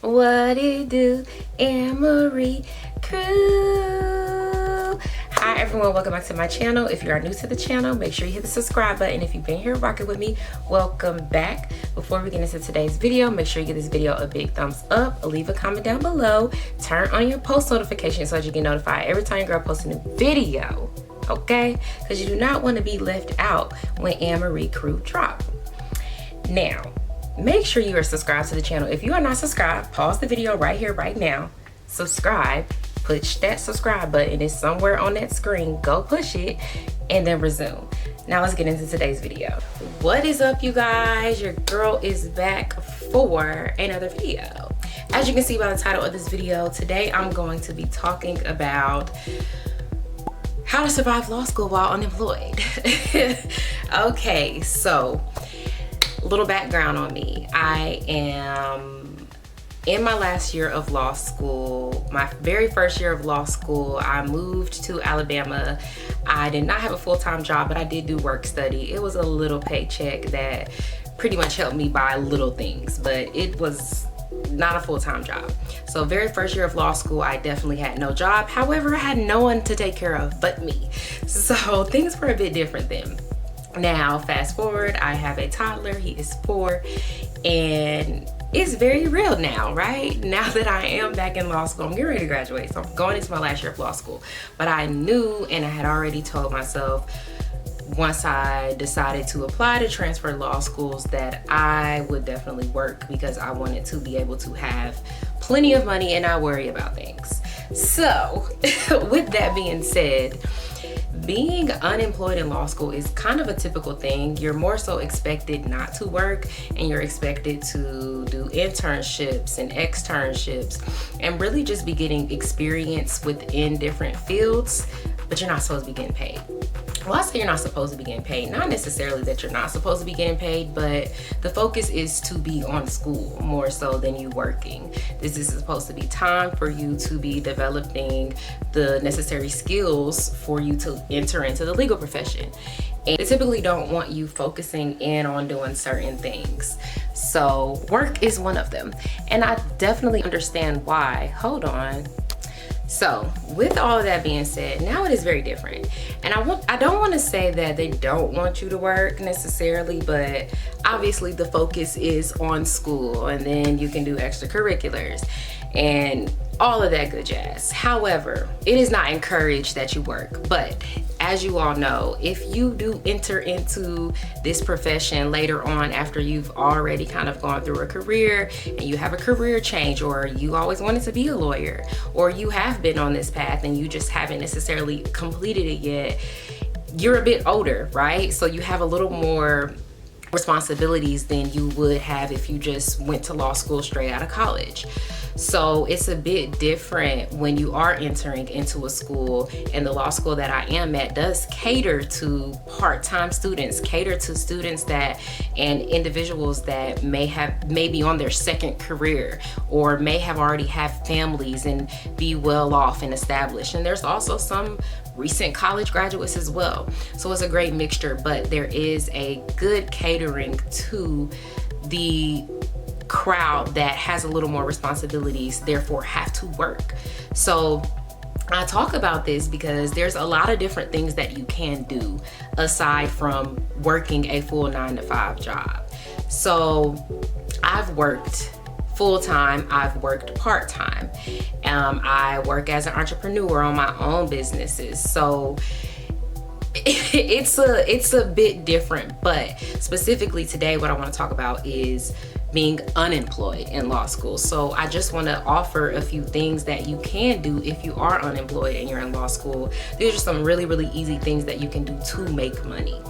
What it do, Anne-Marie crew? Hi everyone, welcome back to my channel. If you are new to the channel, make sure you hit the subscribe button. If you've been here rocking with me, welcome back. Before we get into today's video, make sure you give this video a big thumbs up, leave a comment down below, turn on your post notifications so that you get notified every time your girl posts a new video, okay? Because you do not want to be left out when Anne-Marie crew drop. Now, make sure you are subscribed to the channel. If you are not subscribed, pause the video right here, right now. Subscribe, push that subscribe button. It's somewhere on that screen. Go push it and then resume. Now let's get into today's video. What is up, you guys? Your girl is back for another video. As you can see by the title of this video, today I'm going to be talking about how to survive law school while unemployed. Okay, so a little background on me. I am in my last year of law school. My very first year of law school, I moved to Alabama. I did not have a full-time job, but I did do work study. It was a little paycheck that pretty much helped me buy little things, but it was not a full-time job. So very first year of law school, I definitely had no job. However, I had no one to take care of but me. So things were a bit different then. Now, fast forward, I have a toddler, he is 4, and it's very real now, right? Now that I am back in law school, I'm getting ready to graduate, so I'm going into my last year of law school. But I knew, and I had already told myself, once I decided to apply to transfer law schools, that I would definitely work because I wanted to be able to have plenty of money and not worry about things. So, with that being said, being unemployed in law school is kind of a typical thing. You're more so expected not to work, and you're expected to do internships and externships and really just be getting experience within different fields, but you're not supposed to be getting paid. Well, I say you're not supposed to be getting paid. Not necessarily that you're not supposed to be getting paid, but the focus is to be on school more so than you working. This is supposed to be time for you to be developing the necessary skills for you to enter into the legal profession. And they typically don't want you focusing in on doing certain things. So work is one of them. And I definitely understand why. Hold on. So with all of that being said, now it is very different. And I don't want to say that they don't want you to work necessarily, but obviously the focus is on school, and then you can do extracurriculars and all of that good jazz. However, it is not encouraged that you work. But as you all know, if you do enter into this profession later on after you've already kind of gone through a career and you have a career change, or you always wanted to be a lawyer, or you have been on this path and you just haven't necessarily completed it yet, you're a bit older, right? So you have a little more responsibilities than you would have if you just went to law school straight out of college. So it's a bit different when you are entering into a school, and the law school that I am at does cater to part-time students, cater to students that and individuals that may be on their second career, or may have already have families and be well off and established. And there's also some recent college graduates as well. So it's a great mixture, but there is a good catering to the crowd that has a little more responsibilities, therefore have to work. So I talk about this because there's a lot of different things that you can do aside from working a full 9-to-5 job. So I've worked full-time, I've worked part-time. I work as an entrepreneur on my own businesses. So it's a bit different, but specifically today what I want to talk about is being unemployed in law school. So I just want to offer a few things that you can do if you are unemployed and you're in law school. These are some really, really easy things that you can do to make money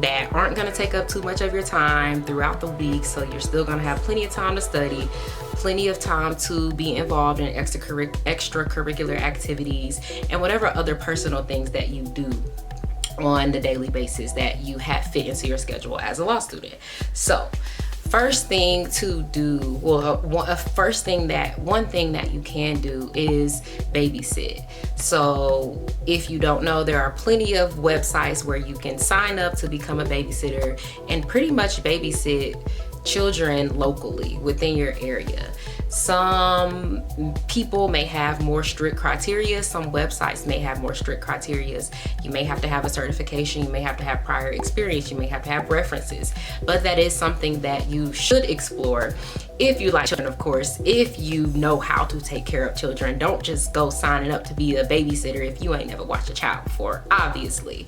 that aren't going to take up too much of your time throughout the week. So you're still going to have plenty of time to study, plenty of time to be involved in extracurricular activities and whatever other personal things that you do on the daily basis that you have fit into your schedule as a law student. So first thing to do, well, one thing that you can do is babysit. So if you don't know, there are plenty of websites where you can sign up to become a babysitter and pretty much babysit children locally within your area. Some people may have more strict criteria. Some websites may have more strict criteria. You may have to have a certification. You may have to have prior experience. You may have to have references. But that is something that you should explore if you like children, of course. If you know how to take care of children, don't just go signing up to be a babysitter if you ain't never watched a child before, obviously.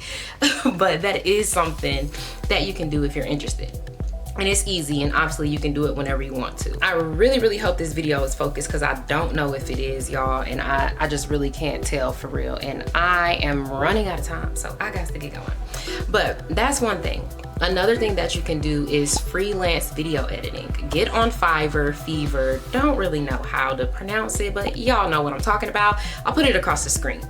But that is something that you can do if you're interested. And it's easy, and obviously you can do it whenever you want to. I really hope this video is focused, because I don't know if it is, y'all, and I just really can't tell for real. And I am running out of time, so I got to get going. But that's one thing. Another thing that you can do is freelance video editing. Get on Fiverr, Fever, don't really know how to pronounce it, but y'all know what I'm talking about. I'll put it across the screen.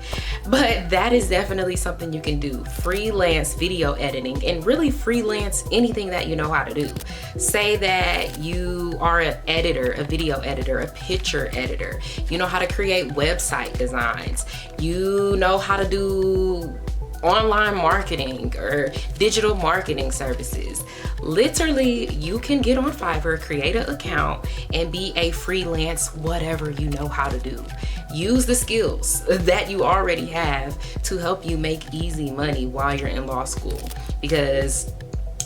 But that is definitely something you can do. Freelance video editing, and really freelance anything that you know how to do. Say that you are an editor, a video editor, a picture editor. You know how to create website designs. You know how to do online marketing or digital marketing services. Literally, you can get on Fiverr, create an account, and be a freelance whatever you know how to do. Use the skills that you already have to help you make easy money while you're in law school, because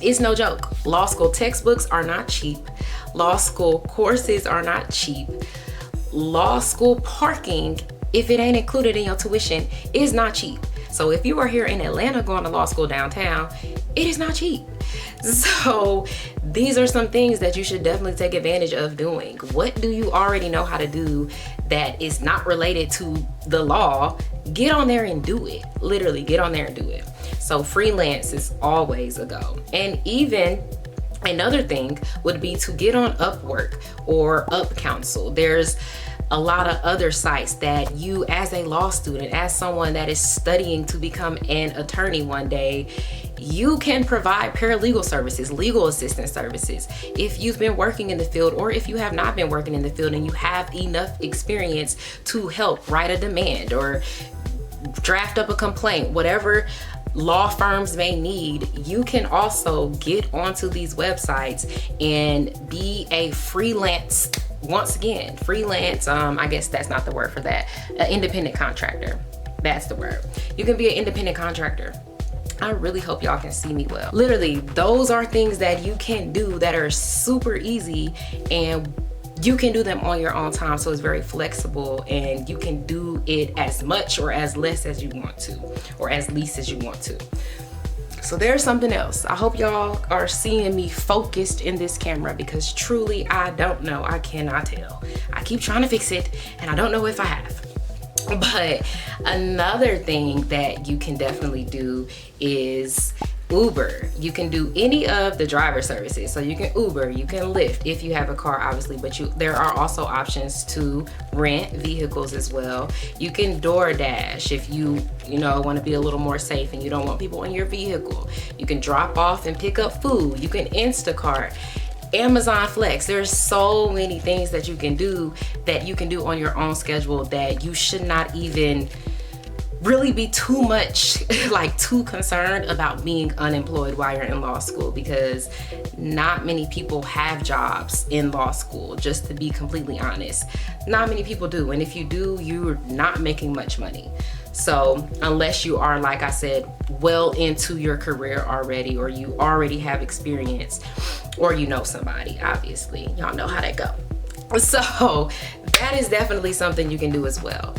it's no joke. Law school textbooks are not cheap. Law school courses are not cheap. Law school parking, if it ain't included in your tuition, is not cheap. So if you are here in Atlanta going to law school downtown, it is not cheap. So these are some things that you should definitely take advantage of doing. What do you already know how to do that is not related to the law? Get on there and do it. Literally get on there and do it. So freelance is always a go. And even another thing would be to get on Upwork or Up Counsel. There's a lot of other sites that you, as a law student, as someone that is studying to become an attorney one day, you can provide paralegal services, legal assistance services. If you've been working in the field, or if you have not been working in the field and you have enough experience to help write a demand or draft up a complaint, whatever law firms may need, you can also get onto these websites and be a freelance. Once again, freelance, I guess that's not the word for that, an independent contractor. That's the word. You can be an independent contractor. I really hope y'all can see me well. Literally, those are things that you can do that are super easy, and you can do them on your own time. So it's very flexible, and you can do it as much or as less as you want to, or as least as you want to. So there's something else. I hope y'all are seeing me focused in this camera, because truly I don't know. I cannot tell. I keep trying to fix it and I don't know if I have. But another thing that you can definitely do is Uber. You can do any of the driver services. So you can Uber, you can Lyft if you have a car, obviously, but there are also options to rent vehicles as well. You can DoorDash if you want to be a little more safe and you don't want people in your vehicle. You can drop off and pick up food. You can Instacart, Amazon Flex. There's so many things that you can do on your own schedule that you should not even really be too much too concerned about being unemployed while you're in law school, because not many people have jobs in law school, just to be completely honest. Not many people do, and if you do, you're not making much money. So unless you are, like I said, well into your career already, or you already have experience, or you know somebody, obviously, y'all know how that go. So that is definitely something you can do as well.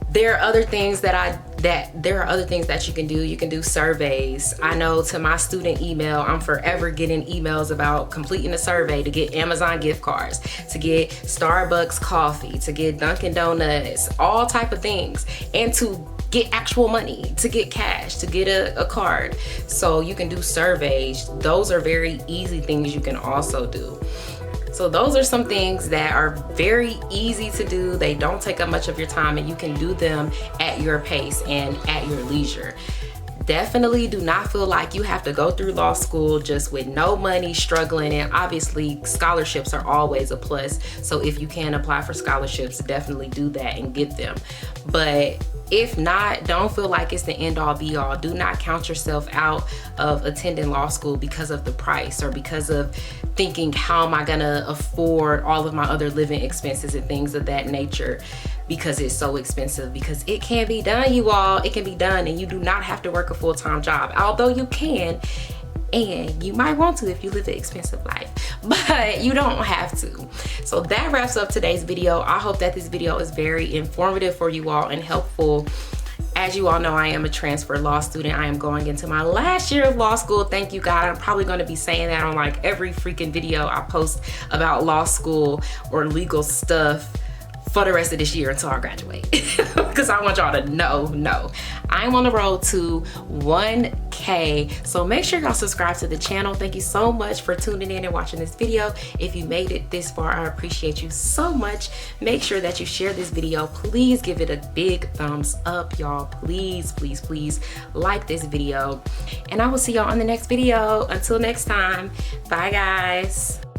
There are other things that you can do. You can do surveys. I know to my student email, I'm forever getting emails about completing a survey to get Amazon gift cards, to get Starbucks coffee, to get Dunkin' Donuts, all type of things, and to get actual money, to get cash, to get a card. So you can do surveys. Those are very easy things you can also do. So those are some things that are very easy to do. They don't take up much of your time, and you can do them at your pace and at your leisure. Definitely do not feel like you have to go through law school just with no money, struggling, and obviously scholarships are always a plus. So if you can apply for scholarships, definitely do that and get them. But If not, don't feel like it's the end all be all. Do not count yourself out of attending law school because of the price, or because of thinking, how am I gonna afford all of my other living expenses and things of that nature, because it's so expensive. Because it can be done, you all. It can be done, and you do not have to work a full-time job, although you can. And you might want to if you live an expensive life, but you don't have to. So that wraps up today's video. I hope that this video is very informative for you all and helpful. As you all know, I am a transfer law student. I am going into my last year of law school. Thank you, God. I'm probably going to be saying that on like every freaking video I post about law school or legal stuff for the rest of this year until I graduate. Because I want y'all to know, I'm on the road to 1K. So make sure y'all subscribe to the channel. Thank you so much for tuning in and watching this video. If you made it this far, I appreciate you so much. Make sure that you share this video. Please give it a big thumbs up, y'all. Please, please, please like this video. And I will see y'all on the next video. Until next time, bye guys.